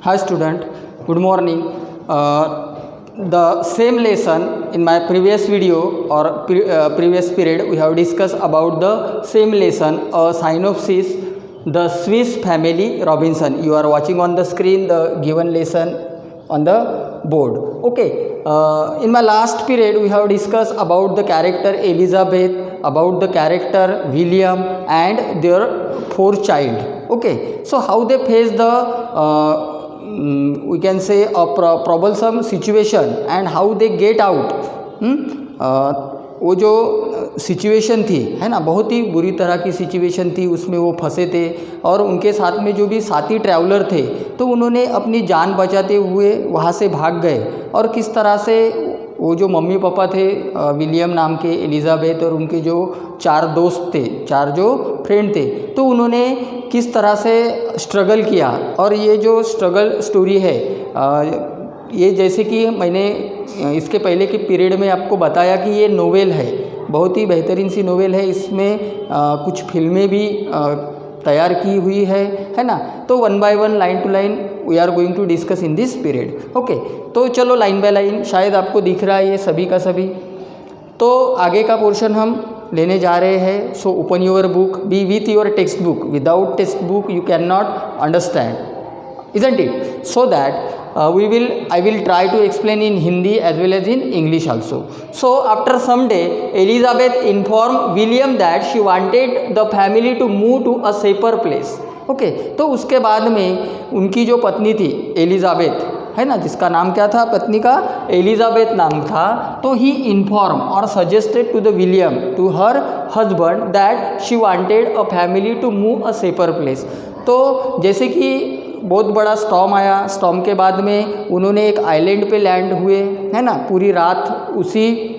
Hi student, good morning. The same lesson in my previous video or previous period we have discussed about the same lesson, a synopsis, the Swiss family Robinson. You are watching on the screen the given lesson on the board. Okay, in my last period we have discussed about the character Elizabeth, about the character William and their 4 child. Okay, so how they face the we can say a troublesome situation and how they get out. वो जो situation थी है ना, बहुत ही बुरी तरह की situation थी, उसमें वो फंसे थे और उनके साथ में जो भी साथी ट्रैवलर थे तो उन्होंने अपनी जान बचाते हुए वहाँ से भाग गए और किस तरह से वो जो मम्मी पापा थे विलियम नाम के, एलिज़ाबेथ और उनके जो 4 दोस्त थे, 4 जो फ्रेंड थे, तो उन्होंने किस तरह से स्ट्रगल किया। और ये जो स्ट्रगल स्टोरी है ये जैसे कि मैंने इसके पहले के पीरियड में आपको बताया कि ये नोवेल है, बहुत ही बेहतरीन सी नोवेल है। इसमें कुछ फिल्में भी तैयार की हुई है ना। तो 1 by 1 line to line we are going to discuss in this period. Okay, तो चलो लाइन बाय लाइन, शायद आपको दिख रहा है ये सभी का सभी। तो आगे का पोर्शन हम लेने जा रहे हैं। So open your book, B with your text book, without text book you can not understand, isn't it? So that I will try to explain in Hindi as well as in English also. So after some day Elizabeth informed William that she wanted the family to move to a safer place. Okay, तो उसके बाद में उनकी जो पत्नी थी Elizabeth है ना, जिसका नाम क्या था, पत्नी का एलिज़ाबेथ नाम था, तो ही इन्फॉर्म और suggested to the William, to her husband, that she wanted a family to move a safer place. तो जैसे कि बहुत बड़ा स्टॉर्म आया, स्टॉर्म के बाद में उन्होंने एक आइलैंड पे लैंड हुए है ना, पूरी रात उसी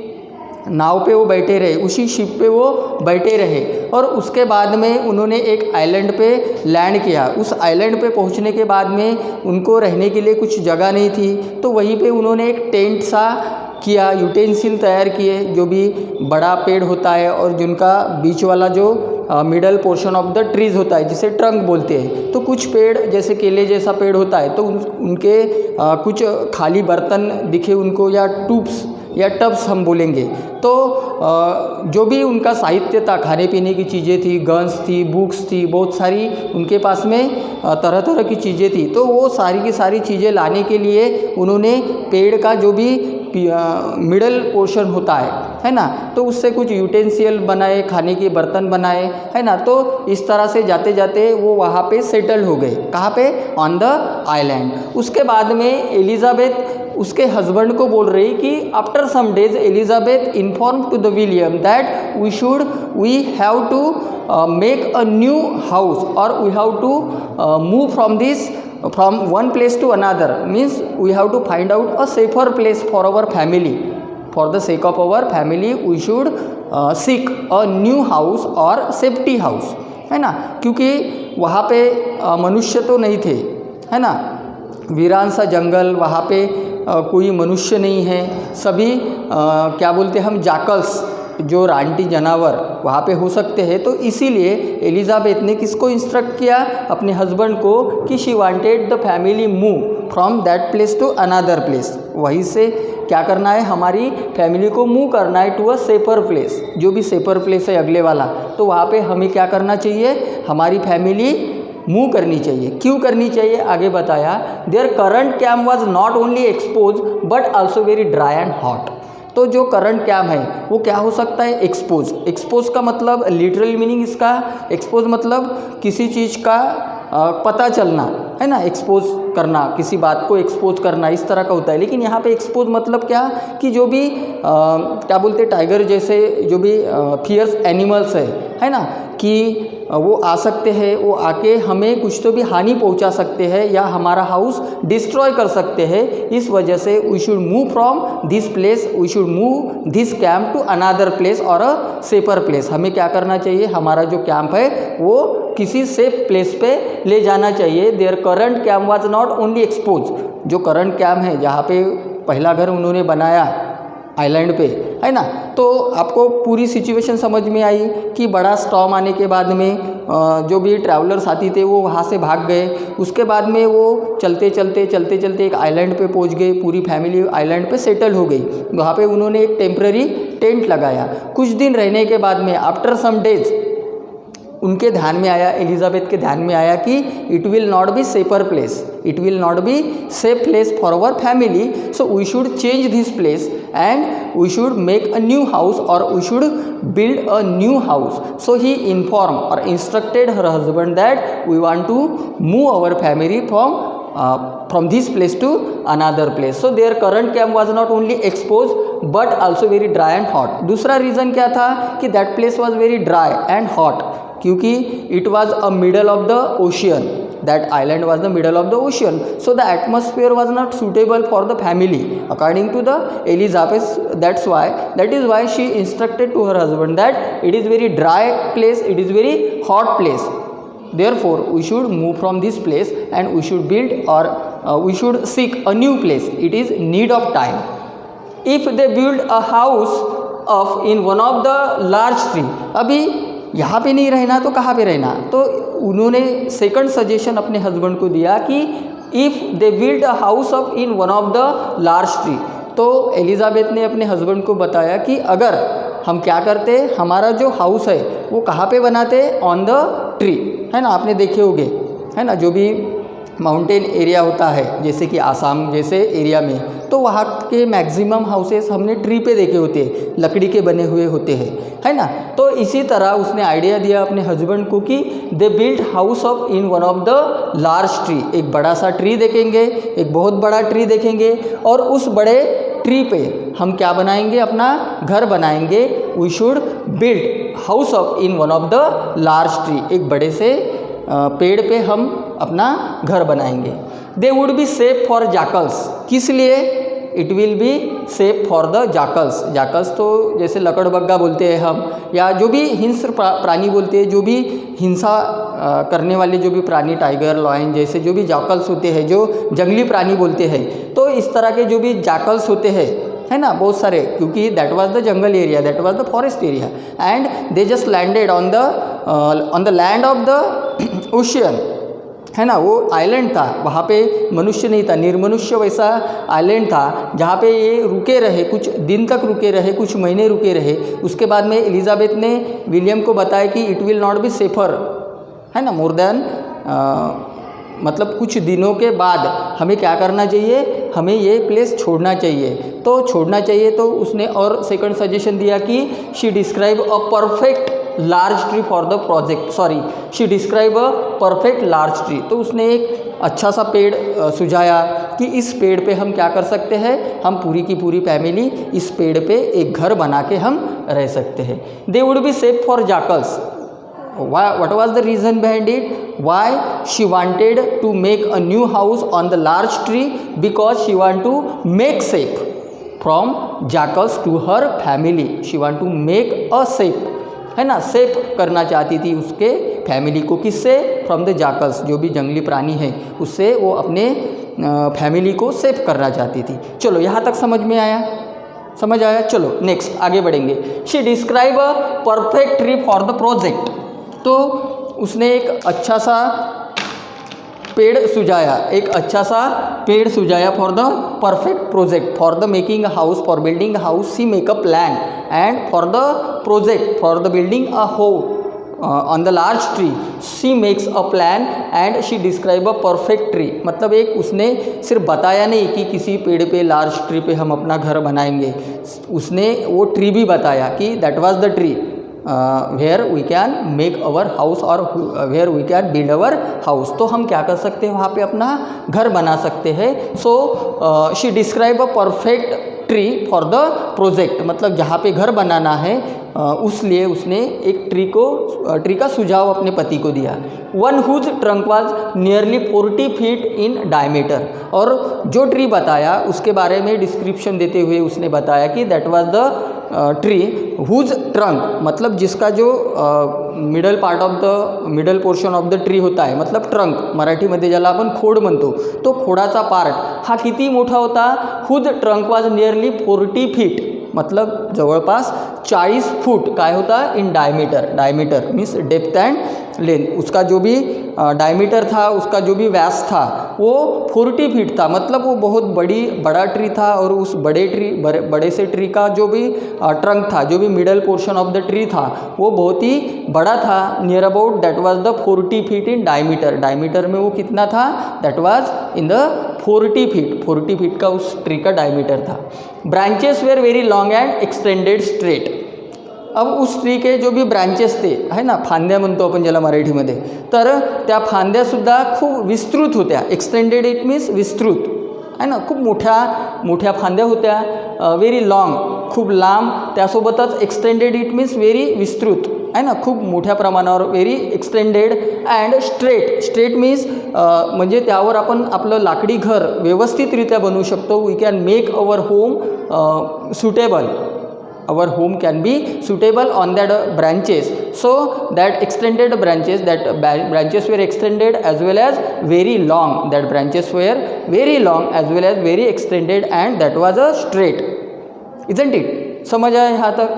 नाव पे वो बैठे रहे, उसी शिप पे वो बैठे रहे और उसके बाद में उन्होंने एक आइलैंड पे लैंड किया। उस आइलैंड पे पहुंचने के बाद में उनको रहने के लिए कुछ जगह नहीं थी, तो वहीं पे उन्होंने एक टेंट सा किया, यूटेंसिल तैयार किए, जो भी बड़ा पेड़ होता है और जिनका बीच वाला जो middle portion of the trees होता है जिसे ट्रंक बोलते हैं, तो कुछ पेड़ जैसे केले जैसा पेड़ होता है तो उनके कुछ खाली बर्तन दिखे उनको, या ट्यूब्स या टब्स हम बोलेंगे। तो जो भी उनका साहित्य था, खाने पीने की चीज़ें थी, गन्स थी, बुक्स थी, बहुत सारी उनके पास में तरह तरह की चीज़ें थी, तो वो सारी की सारी चीज़ें लाने के लिए उन्होंने पेड़ का जो भी मिडल पोर्शन होता है ना, तो उससे कुछ यूटेंसियल बनाए, खाने के बर्तन बनाए है ना। तो इस तरह से जाते जाते वो वहाँ पे सेटल हो गए। कहाँ पे? On the island. उसके बाद में एलिज़ाबेथ उसके हस्बैंड को बोल रही कि after some days Elizabeth inform to the William that we have to make a new house और we have to move from one place to another, means we have to find out a safer place for our family. For the sake of our family we should seek a new house or safety house, है ना, क्योंकि वहाँ पे मनुष्य तो नहीं थे है ना, वीरान सा जंगल, वहाँ पे कोई मनुष्य नहीं है, सभी क्या बोलते हैं हम, जाकल्स, जो रानटी जानवर वहाँ पे हो सकते हैं। तो इसीलिए एलिज़ाबेथ ने किसको इंस्ट्रक्ट किया, अपने हस्बैंड को, कि she wanted the family move from that place to another place. वहीं से क्या करना है, हमारी फैमिली को मूव करना है टू अ सेफर प्लेस, जो भी सेफर प्लेस है अगले वाला, तो वहाँ पे हमें क्या करना चाहिए, हमारी फैमिली मूव करनी चाहिए। क्यों करनी चाहिए, आगे बताया। Their current camp was not only expose but also very dry and hot. तो जो करंट कैम्प है वो क्या हो सकता है, एक्सपोज। एक्सपोज का मतलब लिटरल मीनिंग इसका, एक्सपोज मतलब किसी चीज़ का पता चलना है ना, एक्सपोज करना, किसी बात को एक्सपोज करना, इस तरह का होता है। लेकिन यहाँ पे एक्सपोज मतलब क्या, कि जो भी क्या बोलते हैं, टाइगर जैसे जो भी फियर्स एनिमल्स है ना, कि वो आ सकते हैं, वो आके हमें कुछ तो भी हानि पहुंचा सकते हैं या हमारा हाउस डिस्ट्रॉय कर सकते हैं। इस वजह से we should move from this place, we should move this camp to another place और अ सेफर प्लेस। हमें क्या करना चाहिए, हमारा जो कैंप है वो किसी सेफ प्लेस पे ले जाना चाहिए। Their current camp was not only expose. जो करंट कैंप है, जहाँ पे पहला घर उन्होंने बनाया आइलैंड पे, है ना। तो आपको पूरी सिचुएशन समझ में आई कि बड़ा स्टॉर्म आने के बाद में जो भी ट्रैवलर साथी थे वो वहाँ से भाग गए। उसके बाद में वो चलते चलते एक आइलैंड पे पहुँच गए। पूरी फैमिली आइलैंड पे सेटल हो गई। वहाँ पे उन्होंने एक टेम्पररी टेंट लगाया। कुछ दिन रहने के बाद में आफ्टर सम डेज उनके ध्यान में आया, एलिजाबेथ के ध्यान में आया कि it will not be safer place, it will not be safe place for our family, so we should change this place and we should make a new house और we should build a new house. So he informed or instructed her husband that we want to move our family from this place to another place. So their current camp was not only exposed but also very dry and hot. दूसरा reason क्या था कि that place was very dry and hot क्योंकि it was a middle of the ocean. That island was the middle of the ocean, so the atmosphere was not suitable for the family according to the Elizabeth. That is why she instructed to her husband that it is very dry place, it is very hot place, therefore we should move from this place and we should build or we should seek a new place. It is need of time. If they build a house of in one of the large tree, अभी यहाँ पे नहीं रहना तो कहाँ पे रहना, तो उन्होंने सेकंड सजेशन अपने हस्बैंड को दिया कि if they build a house of in one of the large tree. तो एलिजाबेथ ने अपने हस्बैंड को बताया कि अगर हम क्या करते, हमारा जो हाउस है वो कहाँ पे बनाते, ऑन द ट्री, है ना। आपने देखे होंगे, है ना, जो भी माउंटेन एरिया होता है जैसे कि आसाम जैसे एरिया में, तो वहाँ के मैक्सिमम हाउसेस हमने ट्री पे देखे होते हैं, लकड़ी के बने हुए होते हैं, है ना। तो इसी तरह उसने आइडिया दिया अपने हस्बैंड को कि they build house of in one of the large tree. एक बड़ा सा ट्री देखेंगे, एक बहुत बड़ा ट्री देखेंगे और उस बड़े ट्री पे हम क्या बनाएंगे, अपना घर बनाएंगे। We should build house of in one of the large tree, एक बड़े से पेड़ पे हम अपना घर बनाएंगे। They would be safe for jackals, किस लिए, it will be safe for the jackals. Jackals तो जैसे लकड़बग्गा बोलते हैं हम, या जो भी हिंस्र प्राणी बोलते हैं, जो भी हिंसा करने वाले जो भी प्राणी, टाइगर, लॉयन जैसे जो भी जैकल्स होते हैं, जो जंगली प्राणी बोलते हैं, तो इस तरह के जो भी जैकल्स होते हैं, है ना, बहुत सारे, क्योंकि that was the jungle area, that was the forest area and they just landed on the land of the ocean, है ना। वो आइलैंड था, वहाँ पे मनुष्य नहीं था, निर्मनुष्य वैसा आइलैंड था जहाँ पे ये रुके रहे, कुछ दिन तक रुके रहे, कुछ महीने रुके रहे। उसके बाद में एलिजाबेथ ने विलियम को बताया कि it will not be safer, है ना, मोर देन मतलब कुछ दिनों के बाद हमें क्या करना चाहिए, हमें ये प्लेस छोड़ना चाहिए। तो छोड़ना चाहिए तो उसने और सेकंड सजेशन दिया कि she describe a perfect large tree for the project, sorry she describe a perfect large tree. तो उसने एक अच्छा सा पेड़ सुझाया कि इस पेड़ पे हम क्या कर सकते हैं, हम पूरी की पूरी फैमिली इस पेड़ पे एक घर बना के हम रह सकते हैं। दे would be safe for jackals. What was the reason behind it? Why she wanted to make a new house on the large tree? Because she want to make safe from jackals to her family. She want to make a safe, है ना, safe करना चाहती थी उसके family को, किससे, from the jackals, जो भी जंगली प्राणी है उससे वो अपने फैमिली को सेफ करना चाहती थी। चलो यहाँ तक समझ में आया, समझ आया। चलो नेक्स्ट आगे बढ़ेंगे। She describe a perfect tree for the project. तो उसने एक अच्छा सा पेड़ सुझाया, एक अच्छा सा पेड़ सुझाया for the perfect project, for the making a house, for building a house she make a plan and for the project, for the building a house on the large tree she makes a plan and she describe a perfect tree. मतलब एक उसने सिर्फ बताया नहीं कि किसी पेड़ पे, लार्ज ट्री पे हम अपना घर बनाएंगे, उसने वो ट्री भी बताया कि that was the tree where we can make our house or where we can build our house। तो हम क्या कर सकते हैं, वहाँ पे अपना घर बना सकते हैं। सो she describe a perfect tree for the project, मतलब जहाँ पे घर बनाना है उस लिए उसने एक ट्री का सुझाव अपने पति को दिया। One whose trunk was nearly 40 feet in diameter. और जो ट्री बताया उसके बारे में डिस्क्रिप्शन देते हुए उसने बताया कि that was the tree whose trunk, मतलब जिसका जो middle part of the middle portion of the tree होता है, मतलब ट्रंक मराठीमध्ये ज्याला आपण खोड म्हणतो, तो खोडाचा पार्ट हा किती मोठा होता, whose trunk was nearly 40 feet, मतलब जवळपास 40 फूट काय होता in diameter means depth and length. उसका जो भी डायमीटर था, उसका जो भी व्यास था वो 40 फीट था, मतलब वो बहुत बड़ा ट्री था। और उस बड़े से ट्री का जो भी ट्रंक था, जो भी middle portion of the tree था वो बहुत ही बड़ा था। Near about that was the 40 feet in diameter में वो कितना था, that was in the 40 feet का उस ट्री का डायमीटर था। Branches were very long and extended straight. अब उस ट्री के जो भी ब्रांचेस थे, है ना, फांद्या म्हणतो आपण ज्याला मराठीमध्ये, तर त्या फांद्यासुद्धा खूप विस्तृत होत्या। एक्सटेंडेड इट मीन्स विस्तृत, है ना, खूप मोठ्या फांद्या होत्या। व्हेरी लॉंग, खूप लांब, त्यासोबतच एक्सटेंडेड इट मीन्स व्हेरी विस्तृत, है ना, खूप मोठ्या प्रमाणावर, very extended and straight means म्हणजे त्यावर आपण आपलं लाकडी घर व्यवस्थितरित्या बनवू शकतो। We can make our home suitable. Our home can be suitable on that branches. So that extended branches, branches were extended as well as very long. That branches were very long as well as very extended, and that was a straight. Isn't it? समझ आया यहाँ तक?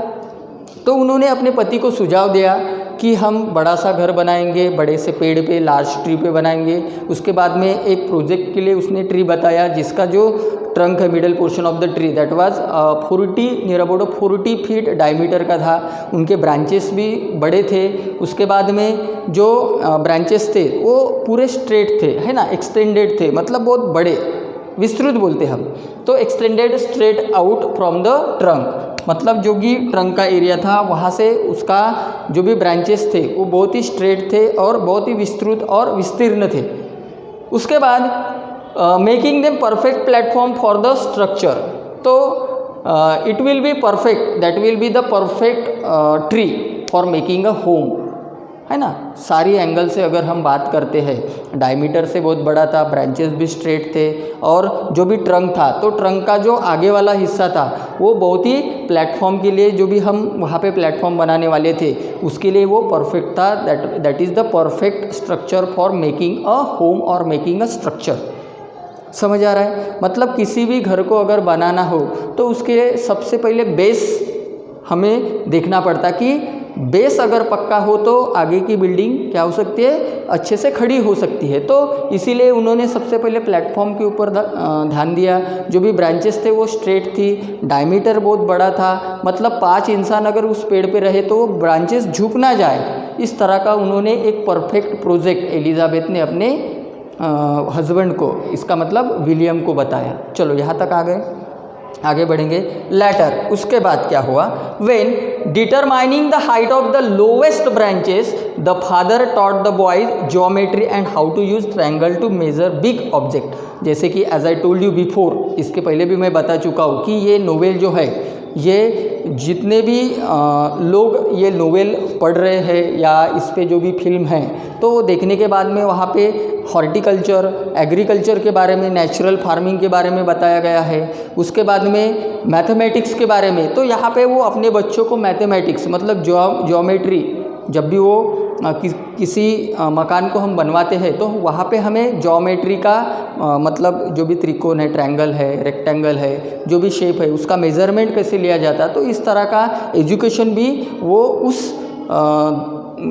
तो उन्होंने अपने पति को सुझाव दिया कि हम बड़ा सा घर बनाएंगे, बड़े से पेड़ पे, लार्ज ट्री पे बनाएंगे। उसके बाद में एक प्रोजेक्ट के लिए उसने ट्री बताया जिसका जो ट्रंक है, middle portion of the tree, that was 40 near about 40 feet diameter का था। उनके ब्रांचेस भी बड़े थे। उसके बाद में जो ब्रांचेस थे वो पूरे स्ट्रेट थे, है ना, एक्सटेंडेड थे, मतलब बहुत बड़े, विस्तृत बोलते हम। तो extended straight out from the trunk, मतलब जो भी ट्रंक का एरिया था वहाँ से उसका जो भी ब्रांचेस थे वो बहुत ही स्ट्रेट थे और बहुत ही विस्तृत और विस्तीर्ण थे। उसके बाद making them perfect platform for the structure. तो it will be perfect, that will be the perfect tree for making a home, है ना। सारी एंगल से अगर हम बात करते हैं, डायमीटर से बहुत बड़ा था, ब्रांचेस भी स्ट्रेट थे, और जो भी ट्रंक था तो ट्रंक का जो आगे वाला हिस्सा था वो बहुत ही प्लेटफॉर्म के लिए, जो भी हम वहाँ पे प्लेटफॉर्म बनाने वाले थे उसके लिए वो परफेक्ट था। That is the perfect structure for making a home और मेकिंग अ स्ट्रक्चर। समझ आ रहा है? मतलब किसी भी घर को अगर बनाना हो तो उसके लिए सबसे पहले बेस हमें देखना पड़ता कि बेस अगर पक्का हो तो आगे की बिल्डिंग क्या हो सकती है, अच्छे से खड़ी हो सकती है। तो इसीलिए उन्होंने सबसे पहले प्लेटफॉर्म के ऊपर ध्यान दिया। जो भी ब्रांचेस थे वो स्ट्रेट थी, डायमीटर बहुत बड़ा था, मतलब 5 इंसान अगर उस पेड़ पे रहे तो वो ब्रांचेस झुक ना जाए। इस तरह का उन्होंने एक परफेक्ट प्रोजेक्ट एलिजाबेथ ने अपने हस्बैंड को, इसका मतलब विलियम को बताया। चलो यहाँ तक आ गए, आगे बढ़ेंगे। लेटर, उसके बाद क्या हुआ, when determining the height of the lowest branches the father taught the boys geometry and how to use triangle to measure big object. जैसे कि as I told you before, इसके पहले भी मैं बता चुका हूँ कि ये नोवेल जो है, ये जितने भी लोग ये नोवेल पढ़ रहे हैं या इस पे जो भी फिल्म है तो वो देखने के बाद में वहाँ पे हॉर्टिकल्चर, एग्रीकल्चर के बारे में, नेचुरल फार्मिंग के बारे में बताया गया है। उसके बाद में मैथमेटिक्स के बारे में, तो यहाँ पे वो अपने बच्चों को मैथमेटिक्स मतलब ज्योमेट्री, जब भी वो किसी मकान को हम बनवाते हैं तो वहाँ पे हमें ज्योमेट्री का मतलब जो भी त्रिकोण है, ट्रायंगल है, रेक्टेंगल है, जो भी शेप है उसका मेज़रमेंट कैसे लिया जाता है। तो इस तरह का एजुकेशन भी वो उस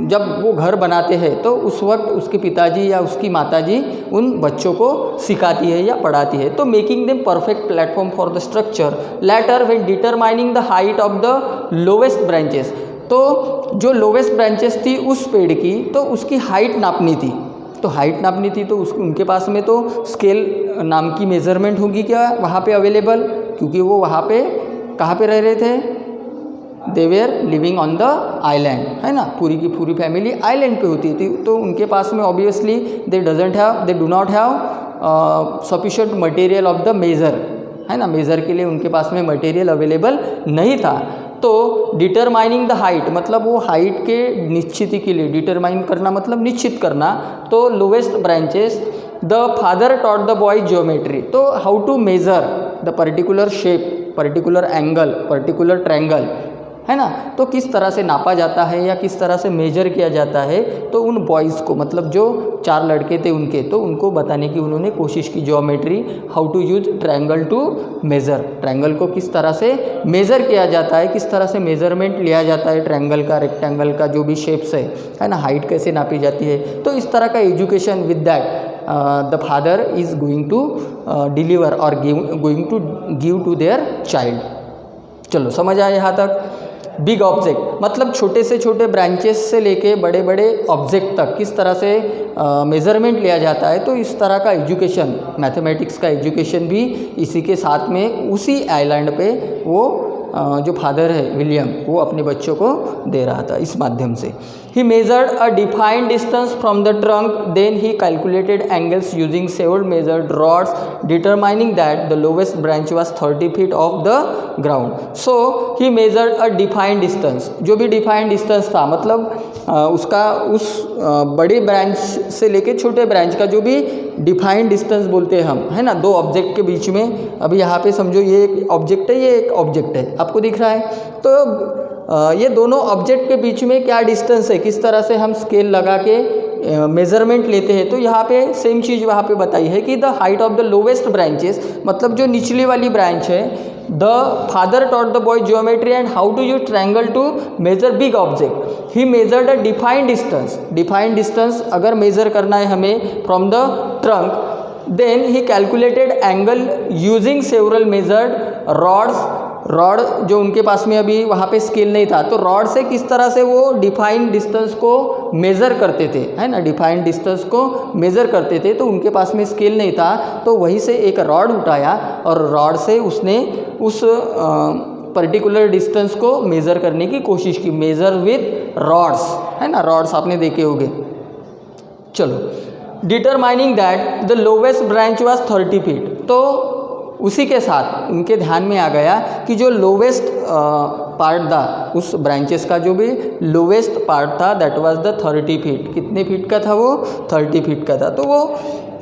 जब वो घर बनाते हैं तो उस वक्त उसके पिताजी या उसकी माताजी उन बच्चों को सिखाती है या पढ़ाती है। तो making them perfect platform for the structure. Letter when determining the height of the lowest branches, तो जो लोवेस्ट ब्रांचेस थी उस पेड़ की तो उसकी हाइट नापनी थी। तो हाइट नापनी थी तो उनके पास में तो स्केल नाम की मेज़रमेंट होगी क्या वहाँ पे अवेलेबल, क्योंकि वो वहाँ पे कहाँ पे रह रहे थे, they were living on the island, है ना, पूरी की पूरी फैमिली आइलैंड पे होती थी। तो उनके पास में obviously they do not have sufficient material of the measure, है ना, मेज़र के लिए उनके पास में मटेरियल अवेलेबल नहीं था। तो डिटरमाइनिंग द हाइट मतलब वो हाइट के निश्चित के लिए, डिटरमाइन करना मतलब निश्चित करना। तो lowest branches the father taught the boy geometry, तो how to measure the particular shape, particular angle, particular triangle, है ना। तो किस तरह से नापा जाता है या किस तरह से मेजर किया जाता है, तो उन बॉयज़ को, मतलब जो 4 लड़के थे उनके, तो उनको बताने की उन्होंने कोशिश की geometry, how to use triangle to measure, triangle को किस तरह से मेज़र किया जाता है, किस तरह से मेज़रमेंट लिया जाता है ट्रायंगल का, रेक्टेंगल का, जो भी शेप्स है ना, हाइट कैसे नापी जाती है। तो इस तरह का education with that the father is going to deliver और going to give to their child. चलो समझ आया यहाँ तक। बिग ऑब्जेक्ट मतलब छोटे से छोटे ब्रांचेस से लेके बड़े बड़े ऑब्जेक्ट तक किस तरह से मेज़रमेंट लिया जाता है। तो इस तरह का एजुकेशन, मैथमेटिक्स का एजुकेशन भी इसी के साथ में उसी आइलैंड पे वो जो फादर है विलियम, वो अपने बच्चों को दे रहा था इस माध्यम से। He measured a defined distance from the trunk, then he calculated angles using several measured rods, determining that the lowest branch was 30 feet off the ground. So he measured a defined distance, जो भी defined distance था, मतलब उसका उस बड़े branch से लेके छोटे ब्रांच का जो भी डिफाइंड डिस्टेंस बोलते हैं हम, है ना, दो ऑब्जेक्ट के बीच में। अभी यहाँ पे समझो ये एक ऑब्जेक्ट है, ये एक ऑब्जेक्ट है, आपको दिख रहा है। तो ये दोनों ऑब्जेक्ट के बीच में क्या डिस्टेंस है, किस तरह से हम स्केल लगा के मेज़रमेंट लेते हैं। तो यहाँ पे सेम चीज़ वहाँ पे बताई है कि the height of the lowest branches, मतलब जो निचली वाली ब्रांच है, the father taught the boy geometry and how to use triangle to measure big object. He measured a defined distance, defined distance अगर मेज़र करना है हमें from the trunk, then he calculated angle using several measured rods. Rod जो उनके पास में अभी वहाँ पे स्केल नहीं था, तो रॉड से किस तरह से वो डिफाइंड डिस्टेंस को मेज़र करते थे, है ना, डिफाइंड डिस्टेंस को मेज़र करते थे। तो उनके पास में स्केल नहीं था, तो वहीं से एक रॉड उठाया और रॉड से उसने उस पर्टिकुलर डिस्टेंस को मेज़र करने की कोशिश की, मेज़र विथ रॉड्स, है ना, रॉड्स आपने देखे होंगे। चलो, determining that the lowest branch was 30 feet. तो उसी के साथ उनके ध्यान में आ गया कि जो लोवेस्ट पार्ट था उस ब्रांचेस का, जो भी लोवेस्ट पार्ट था, दैट वाज द 30 फीट। कितने फीट का था वो? 30 फीट का था। तो वो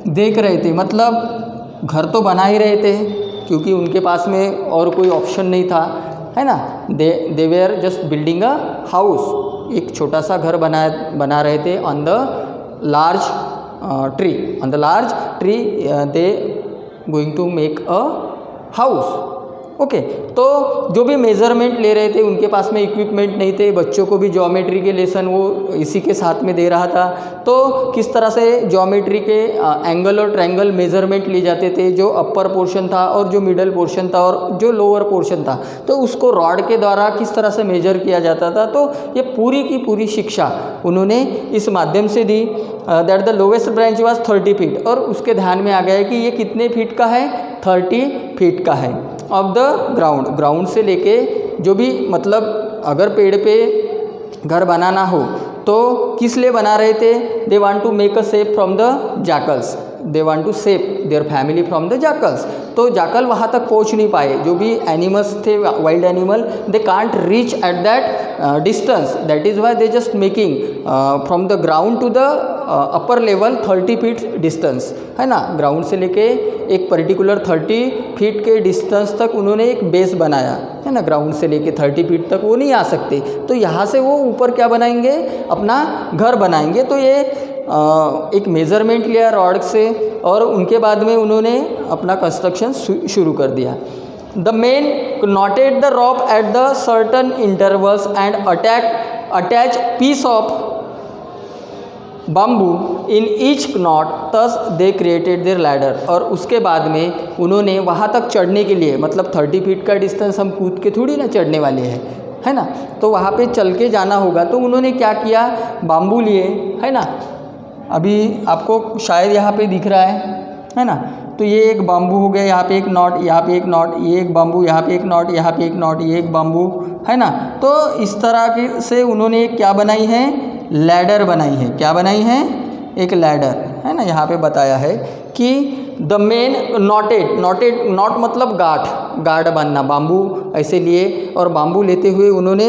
देख रहे थे, मतलब घर तो बना ही रहे थे क्योंकि उनके पास में और कोई ऑप्शन नहीं था, है ना। They were just building a house, एक छोटा सा घर बना रहे थे on the large tree, on the large tree they going to make a house. Okay, तो जो भी मेज़रमेंट ले रहे थे, उनके पास में इक्विपमेंट नहीं थे, बच्चों को भी ज्योमेट्री के लेसन वो इसी के साथ में दे रहा था। तो किस तरह से ज्योमेट्री के एंगल और ट्रायंगल मेज़रमेंट लिए जाते थे, जो अपर पोर्शन था और जो मिडल पोर्शन था और जो लोअर पोर्शन था, तो उसको रॉड के द्वारा किस तरह से मेजर किया जाता था। तो ये पूरी की पूरी शिक्षा उन्होंने इस माध्यम से दी। That the lowest branch was 30 feet, और उसके ध्यान में आ गया कि ये कितने फीट का है? 30 फीट का है ऑफ द ग्राउंड। ग्राउंड से लेके जो भी, मतलब अगर पेड़ पे घर बनाना हो तो किस लिए बना रहे थे? They want to make a safe from the jackals, they want to save their family from the jackals. तो जाकल वहाँ तक पहुँच नहीं पाए, जो भी एनिमल्स थे, wild animal, they can't reach at that distance, that is why they just making from the ground to the upper level 30 feet distance, है ना। ग्राउंड से लेके एक पर्टिकुलर 30 फीट के डिस्टेंस तक उन्होंने एक बेस बनाया, है ना। ग्राउंड से लेके 30 फीट तक वो नहीं आ सकते, तो यहाँ से वो ऊपर क्या बनाएंगे? अपना घर बनाएंगे। तो ये एक मेज़रमेंट लिया रॉड से, और उनके बाद में उन्होंने अपना कंस्ट्रक्शन शुरू कर दिया। The main knotted the rope at the certain intervals and attach piece of bamboo in each knot, thus they created their ladder। और उसके बाद में उन्होंने वहाँ तक चढ़ने के लिए, मतलब 30 फीट का डिस्टेंस हम कूद के थोड़ी ना चढ़ने वाले हैं, है ना, तो वहाँ पे चल के जाना होगा। तो उन्होंने क्या किया? बाम्बू लिए, है ना, अभी आपको शायद यहाँ पे दिख रहा है ना। तो ये एक बाम्बू हो गया, यहाँ पे एक नॉट, यहाँ पे एक नॉट, ये एक बाम्बू, यहाँ पे एक नॉट, यहाँ पे एक नॉट, ये एक बाम्बू, है ना। तो इस तरह के से उन्होंने क्या बनाई है? लैडर बनाई है। क्या बनाई है? एक लैडर, है ना। यहाँ पे बताया है कि द मेन नॉटेड नॉट मतलब गाठ बांधना, बाम्बू ऐसे लिए, और बाम्बू लेते हुए उन्होंने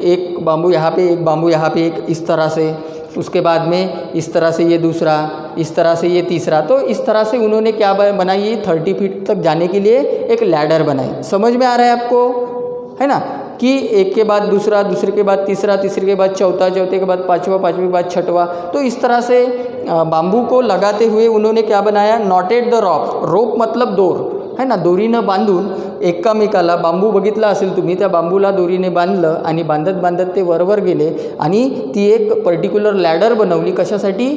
एक बाम्बू यहाँ पे, एक बाम्बू यहाँ पे, एक इस तरह से, उसके बाद में इस तरह से ये दूसरा, इस तरह से ये तीसरा। तो इस तरह से उन्होंने क्या बनाई? 30 फीट तक जाने के लिए एक लैडर बनाई। समझ में आ रहा है आपको, है ना। कि एक के बाद दूसरा, दूसरे के बाद तीसरा, तीसरे के बाद चौथा, चौथे के बाद पाँचवा, पाँचवे के बाद छठवा। तो इस तरह से बाम्बू को लगाते हुए उन्होंने क्या बनाया, नॉटेड द रोप मतलब दोर है ना, दोरीनं बांधून एकामेकाला, बांबू बघितला असेल तुम्ही, त्या बांबूला दोरीने बांधलं आणि बांधत बांधत ते वरवर गेले आणि ती एक पर्टिक्युलर लॅडर बनवली. कशासाठी,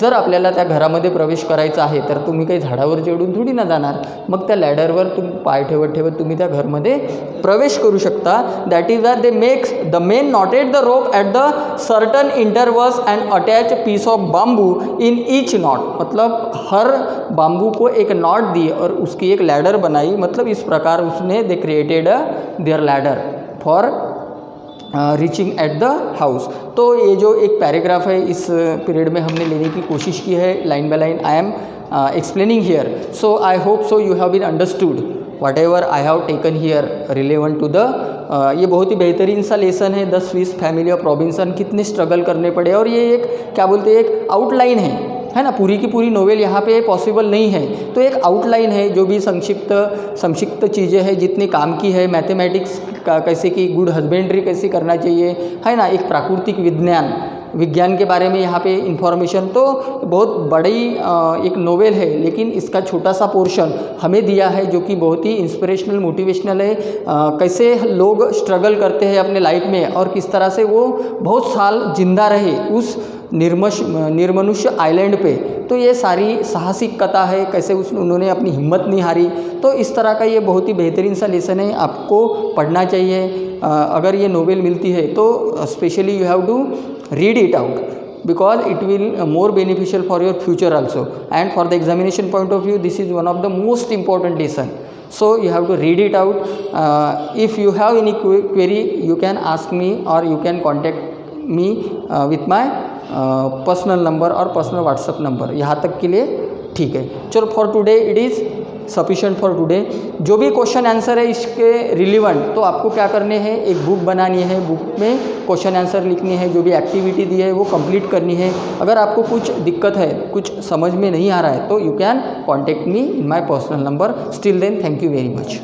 जर आपल्याला त्या घरामध्ये प्रवेश करायचा आहे तर तुम्ही काही झाडावर चढून थोडी ना जाणार, मग त्या लॅडरवर तुम्ही पाय ठेवत ठेवत तुम्ही त्या घरमध्ये प्रवेश करू शकता. That is that they makes the men knotted the rope at the certain intervals and attach piece of bamboo in each knot, मतलब हर बाम्बू को एक नॉट दी और उसकी एक लैडर बनाई. मतलब इस प्रकार उसने they created their ladder for reaching at the house. तो ये जो एक पैराग्राफ है इस पीरियड में हमने लेने की कोशिश की है, line by line I am explaining here. So I hope so you have been understood whatever I have taken here relevant to the. ये बहुत ही बेहतरीन सा लेसन है, the Swiss family of Robinson. कितने स्ट्रगल करने पड़े और ये एक क्या बोलते हैं, एक आउटलाइन है ना, पूरी की पूरी नोवेल यहाँ पे पॉसिबल नहीं है. तो एक आउटलाइन है, जो भी संक्षिप्त चीज़ें हैं जितनी काम की है, मैथमेटिक्स का कैसे की, गुड हस्बेंड्री कैसे करना चाहिए है ना, एक प्राकृतिक विज्ञान के बारे में यहाँ पे इंफॉर्मेशन. तो बहुत बड़ी एक नोवेल है, लेकिन इसका छोटा सा पोर्शन हमें दिया है जो कि बहुत ही इंस्पिरेशनल मोटिवेशनल है. कैसे लोग स्ट्रगल करते हैं अपने लाइफ में और किस तरह से वो बहुत साल जिंदा रहे उस निर्मनुष्य आइलैंड पे. तो ये सारी साहसिक कथा है, कैसे उन्होंने अपनी हिम्मत नहीं हारी. तो इस तरह का ये बहुत ही बेहतरीन सा लेसन है, आपको पढ़ना चाहिए. अगर ये नोवेल मिलती है तो specially you have to read it out because it will more beneficial for your future also, and for the examination point of view this is one of the most important lesson. So you have to read it out. If you have any query you can ask me or you can contact me with my personal number or personal WhatsApp number. यहाँ तक के लिए ठीक है. चलो for today it is sufficient for today. जो भी question answer है इसके रिलेवेंट तो आपको क्या करने हैं, एक बुक बनानी है, बुक में क्वेश्चन आंसर लिखनी है, जो भी एक्टिविटी दी है वो कंप्लीट करनी है. अगर आपको कुछ दिक्कत है, कुछ समझ में नहीं आ रहा है तो you can contact me in my personal number. Still then thank you very much.